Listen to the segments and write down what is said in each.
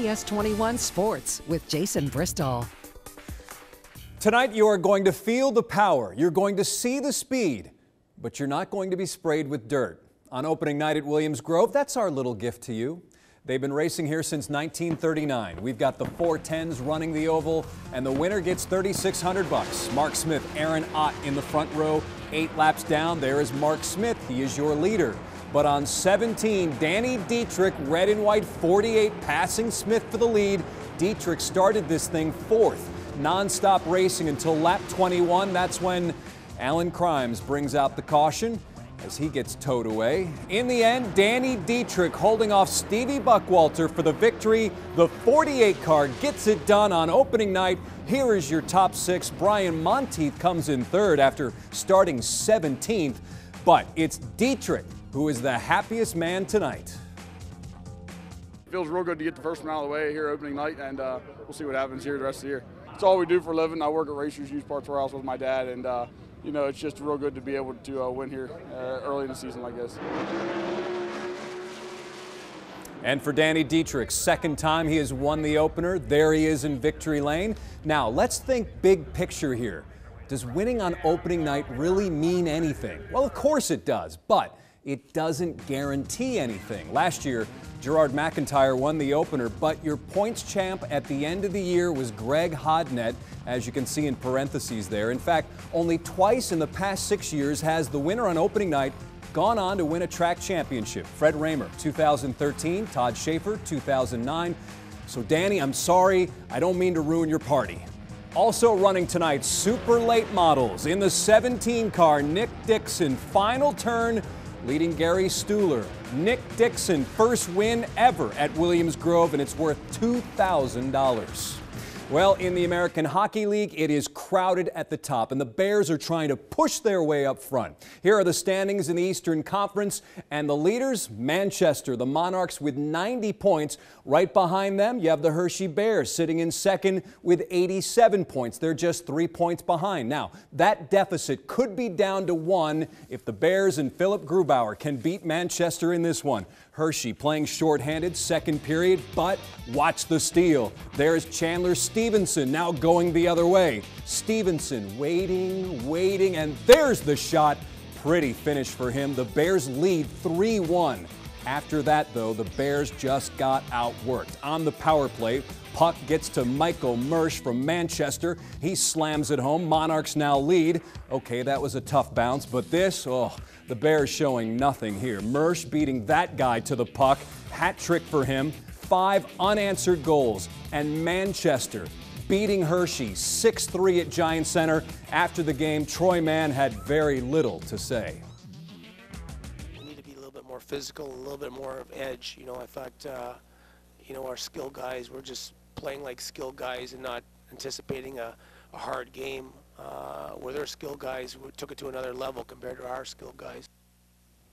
CBS 21 Sports with Jason Bristol. Tonight you are going to feel the power, you're going to see the speed, but you're not going to be sprayed with dirt. On opening night at Williams Grove, that's our little gift to you. They've been racing here since 1939. We've got the 410s running the oval, and the winner gets $3,600. Mark Smith, Aaron Ott in the front row, 8 laps down. There is Mark Smith. He is your leader. But on 17, Danny Dietrich, red and white 48, passing Smith for the lead. Dietrich started this thing 4th. Non-stop racing until lap 21. That's when Alan Crimes brings out the caution as he gets towed away. In the end, Danny Dietrich holding off Stevie Buckwalter for the victory. The 48 car gets it done on opening night. Here is your top 6. Brian Monteith comes in 3rd after starting 17th. But it's Dietrich who is the happiest man tonight. It feels real good to get the first one out of the way here opening night, and we'll see what happens here the rest of the year. It's all we do for a living. I work at Racers Used Parts Warehouse with my dad, and you know, it's just real good to be able to win here early in the season like this. And for Danny Dietrich, second time he has won the opener. There he is in victory lane. Now let's think big picture here. Does winning on opening night really mean anything? Well, of course it does, but it doesn't guarantee anything. Last year, Gerard McIntyre won the opener, but your points champ at the end of the year was Greg Hodnett, as you can see in parentheses there. In fact, only twice in the past 6 years has the winner on opening night gone on to win a track championship. Fred Raymer, 2013, Todd Schaefer, 2009. So Danny, I'm sorry, I don't mean to ruin your party. Also running tonight, super late models. In the 17 car, Nick Dixon, final turn, leading Gary Stuhler. Nick Dixon, first win ever at Williams Grove, and it's worth $2,000. Well, in the American Hockey League, it is crowded at the top, and the Bears are trying to push their way up front. Here are the standings in the Eastern Conference, and the leaders, Manchester, the Monarchs with 90 points. Right behind them, you have the Hershey Bears sitting in second with 87 points. They're just 3 points behind. Now, that deficit could be down to 1 if the Bears and Philip Grubauer can beat Manchester in this one. Hershey playing shorthanded, second period, but watch the steal. There's Chandler Stevenson now going the other way. Stevenson waiting, and there's the shot. Pretty finish for him. The Bears lead 3-1. After that, though, the Bears just got outworked. On the power play, puck gets to Michael Mersch from Manchester. He slams it home. Monarchs now lead. Okay, that was a tough bounce, but this, the Bears showing nothing here. Mersch beating that guy to the puck. Hat trick for him. 5 unanswered goals. And Manchester beating Hershey 6-3 at Giant Center. After the game, Troy Mann had very little to say. More physical, a little bit more of edge. You know, I thought, you know, our skill guys were just playing like skill guys and not anticipating a hard game. Where their skill guys took it to another level compared to our skill guys.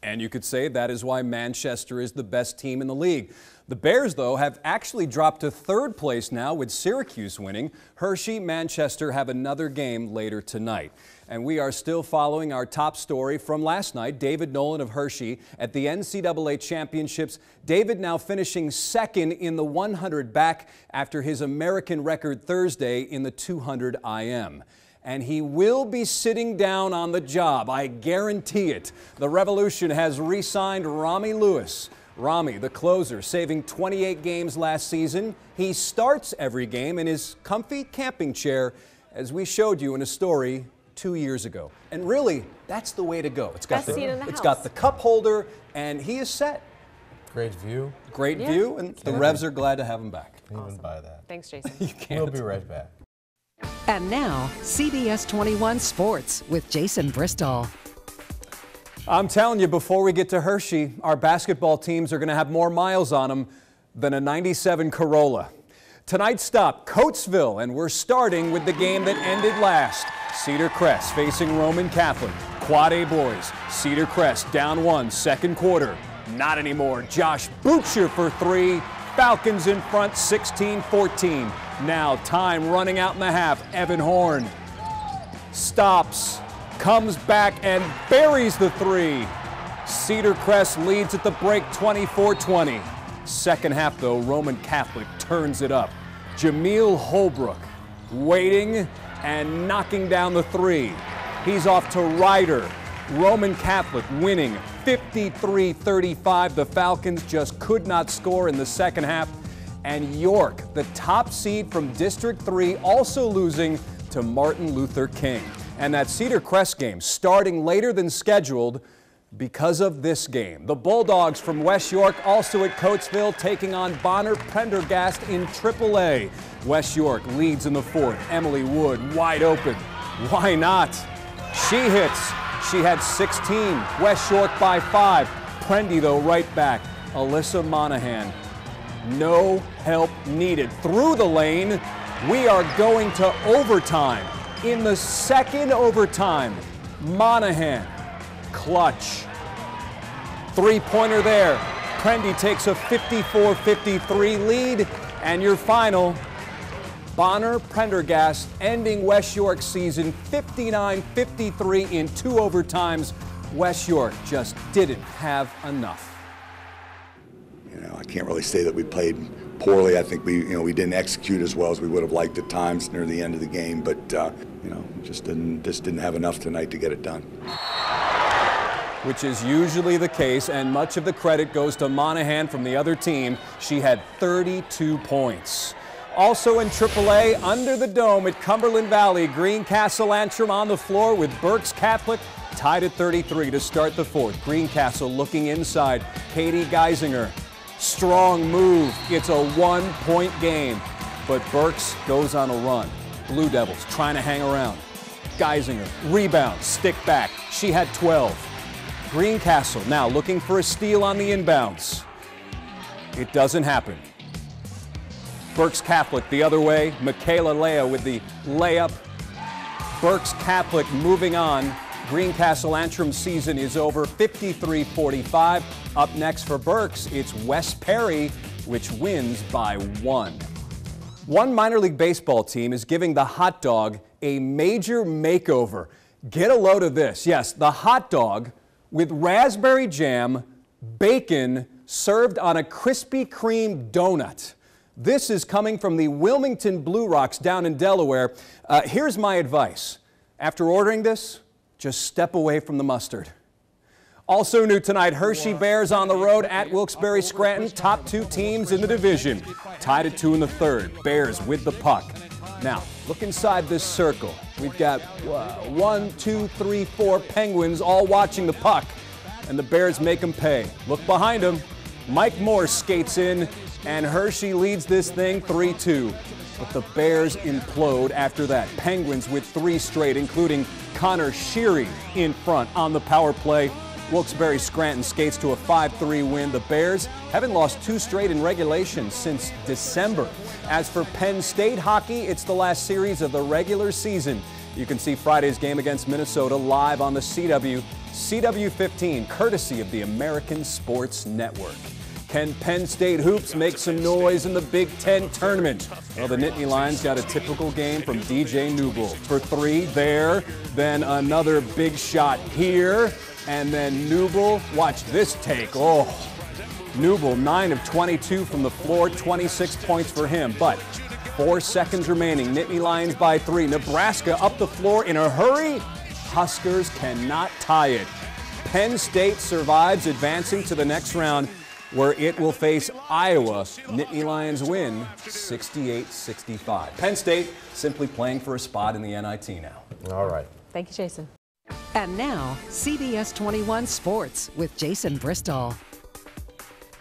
And you could say that is why Manchester is the best team in the league. The Bears, though, have actually dropped to 3rd place now with Syracuse winning. Hershey, Manchester have another game later tonight. And we are still following our top story from last night. David Nolan of Hershey at the NCAA Championships. David now finishing 2nd in the 100 back after his American record Thursday in the 200 IM. And he will be sitting down on the job, I guarantee it. The Revolution has re-signed Rami Lewis. Rami, the closer, saving 28 games last season. He starts every game in his comfy camping chair, as we showed you in a story 2 years ago. And really, that's the way to go. It's got the cup holder, and he is set. Great view. Great view, and the Revs are glad to have him back. Can't even buy that. Thanks, Jason. You can't. We'll be right back. And now, CBS 21 Sports with Jason Bristol. I'm telling you, before we get to Hershey, our basketball teams are going to have more miles on them than a 97 Corolla. Tonight's stop, Coatesville, and we're starting with the game that ended last. Cedar Crest facing Roman Catholic. Quad A boys. Cedar Crest down 1, second quarter. Not anymore. Josh Butcher for 3. Falcons in front, 16-14. Now time running out in the half. Evan Horn stops, comes back and buries the 3. Cedar Crest leads at the break 24-20. Second half, though, Roman Catholic turns it up. Jameel Holbrook waiting and knocking down the three. He's off to Ryder. Roman Catholic winning 53-35. The Falcons just could not score in the second half. And York, the top seed from District 3, also losing to Martin Luther King. And that Cedar Crest game starting later than scheduled because of this game. The Bulldogs from West York also at Coatesville taking on Bonner Prendergast in AAA. West York leads in the fourth. Emily Wood wide open. Why not? She hits. She had 16. West York by 5. Prendy, though, right back. Alyssa Monahan. No help needed. Through the lane. We are going to overtime. In the second overtime, Monahan. Clutch. Three-pointer there. Prendy takes a 54-53 lead. And your final, Bonner Prendergast ending West York's season 59-53 in 2 overtimes. West York just didn't have enough. You know, I can't really say that we played poorly. I think we didn't execute as well as we would have liked at times near the end of the game, but just didn't have enough tonight to get it done. Which is usually the case, and much of the credit goes to Monahan from the other team. She had 32 points. Also in AAA, under the dome at Cumberland Valley, Greencastle Antrim on the floor with Berks Catholic tied at 33 to start the fourth. Greencastle looking inside. Katie Geisinger. Strong move. It's a 1-point game, but Berks goes on a run. Blue Devils trying to hang around. Geisinger, rebound, stick back. She had 12. Greencastle now looking for a steal on the inbounds. It doesn't happen. Berks Catholic the other way. Michaela Lea with the layup. Berks Catholic moving on. Greencastle Antrim season is over 53-45. Up next for Berks, it's West Perry, which wins by 1. One minor league baseball team is giving the hot dog a major makeover. Get a load of this. Yes, the hot dog with raspberry jam, bacon, served on a Krispy Kreme donut. This is coming from the Wilmington Blue Rocks down in Delaware. Here's my advice. After ordering this, just step away from the mustard. Also new tonight, Hershey Bears on the road at Wilkes-Barre Scranton. Top 2 teams in the division. Tied at 2 in the third. Bears with the puck. Now, look inside this circle. We've got 1, 2, 3, 4 Penguins all watching the puck. And the Bears make them pay. Look behind them. Mike Morse skates in, and Hershey leads this thing 3-2. But the Bears implode after that. Penguins with 3 straight, including Connor Sheary in front on the power play. Wilkes-Barre Scranton skates to a 5-3 win. The Bears haven't lost 2 straight in regulation since December. As for Penn State hockey, it's the last series of the regular season. You can see Friday's game against Minnesota live on the CW 15, courtesy of the American Sports Network. Can Penn State hoops make some noise in the Big Ten tournament? Well, the Nittany Lions got a typical game from DJ Newble. For 3 there, then another big shot here, and then Newble, watch this take. Oh, Newble, 9 of 22 from the floor, 26 points for him. But 4 seconds remaining, Nittany Lions by 3. Nebraska up the floor in a hurry. Huskers cannot tie it. Penn State survives, advancing to the next round, where it will face Iowa. Nittany Lions win 68-65. Penn State simply playing for a spot in the NIT now. All right. Thank you, Jason. And now, CBS 21 Sports with Jason Bristol.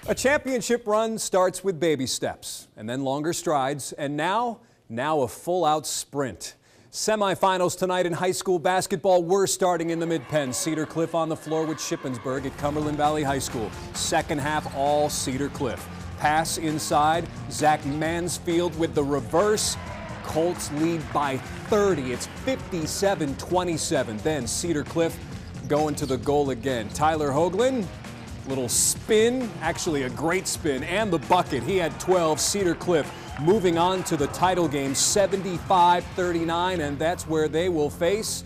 A championship run starts with baby steps and then longer strides, and now a full-out sprint. Semifinals tonight in high school basketball. We're starting in the Mid-Penn. Cedar Cliff on the floor with Shippensburg at Cumberland Valley High School. Second half, all Cedar Cliff. Pass inside. Zach Mansfield with the reverse. Colts lead by 30. It's 57-27. Then Cedar Cliff going to the goal again. Tyler Hoagland, little spin, actually a great spin, and the bucket. He had 12. Cedar Cliff moving on to the title game, 75-39, and that's where they will face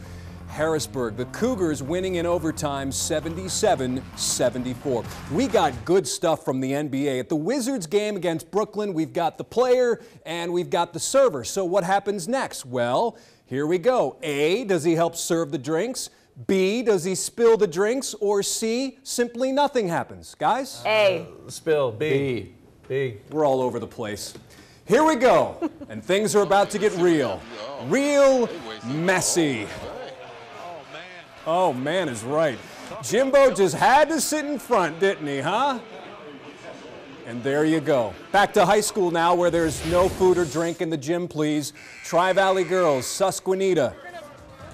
Harrisburg. The Cougars winning in overtime 77-74. We got good stuff from the NBA. At the Wizards game against Brooklyn, we've got the player and we've got the server. So what happens next? Well, here we go. A, does he help serve the drinks? B, does he spill the drinks? Or C, simply nothing happens? Guys? A. Spill. B. B. We're all over the place. Here we go. And things are about to get real. Real messy. Oh, man is right. Jimbo just had to sit in front, didn't he, huh? And there you go. Back to high school now where there's no food or drink in the gym, please. Tri-Valley girls, Susquehanna,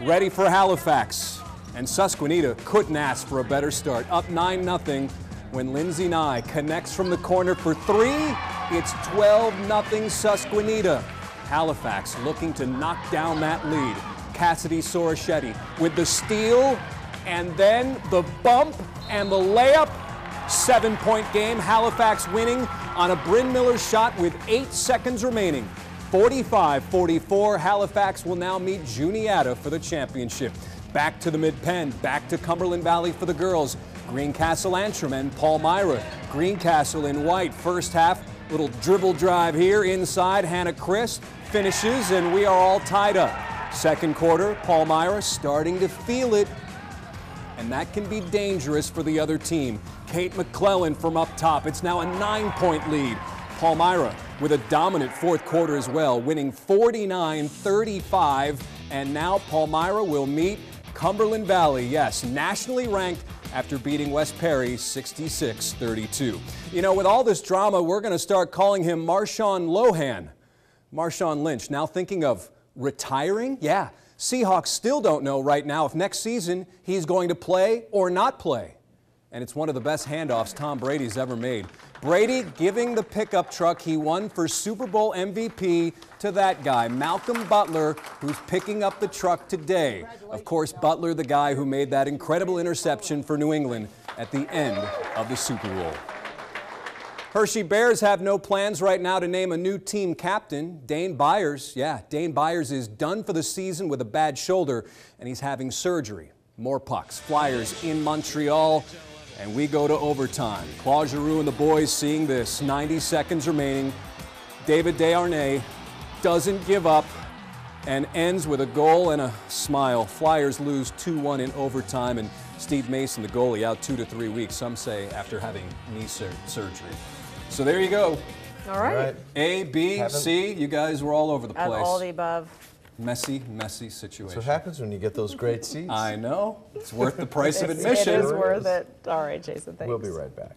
ready for Halifax. And Susquehanna couldn't ask for a better start. Up 9-0 when Lindsay Nye connects from the corner for three. It's 12-0 Susquehanna. Halifax looking to knock down that lead. Cassidy Sorochetti with the steal and then the bump and the layup. 7-point game. Halifax winning on a Bryn Miller shot with 8 seconds remaining. 45-44. Halifax will now meet Juniata for the championship. Back to the Mid-Penn, back to Cumberland Valley for the girls. Greencastle Antrim and Palmyra. Greencastle in white. First half, little dribble drive here inside. Hannah Christ finishes and we are all tied up. Second quarter, Palmyra starting to feel it. And that can be dangerous for the other team. Kate McClellan from up top. It's now a 9-point lead. Palmyra with a dominant fourth quarter as well, winning 49-35. And now Palmyra will meet Cumberland Valley, yes, nationally ranked after beating West Perry 66-32. You know, with all this drama, we're going to start calling him Marshawn Lohan. Marshawn Lynch, now thinking of retiring? Yeah, Seahawks still don't know right now if next season he's going to play or not play. And it's one of the best handoffs Tom Brady's ever made. Brady giving the pickup truck he won for Super Bowl MVP to that guy, Malcolm Butler, who's picking up the truck today. Of course, Butler, the guy who made that incredible interception for New England at the end of the Super Bowl. Hershey Bears have no plans right now to name a new team captain. Dane Byers, Dane Byers is done for the season with a bad shoulder, and he's having surgery. More pucks. Flyers in Montreal. And we go to overtime. Claude Giroux and the boys seeing this. 90 seconds remaining. David Desharnais doesn't give up and ends with a goal and a smile. Flyers lose 2-1 in overtime, and Steve Mason, the goalie, out 2 to 3 weeks, some say, after having knee surgery. So there you go. All right. A, B, C, you guys were all over the place. All the above. Messy, messy situation. That's what happens when you get those great seats. I know. It's worth the price of admission. It is worth it. All right, Jason, thanks. We'll be right back.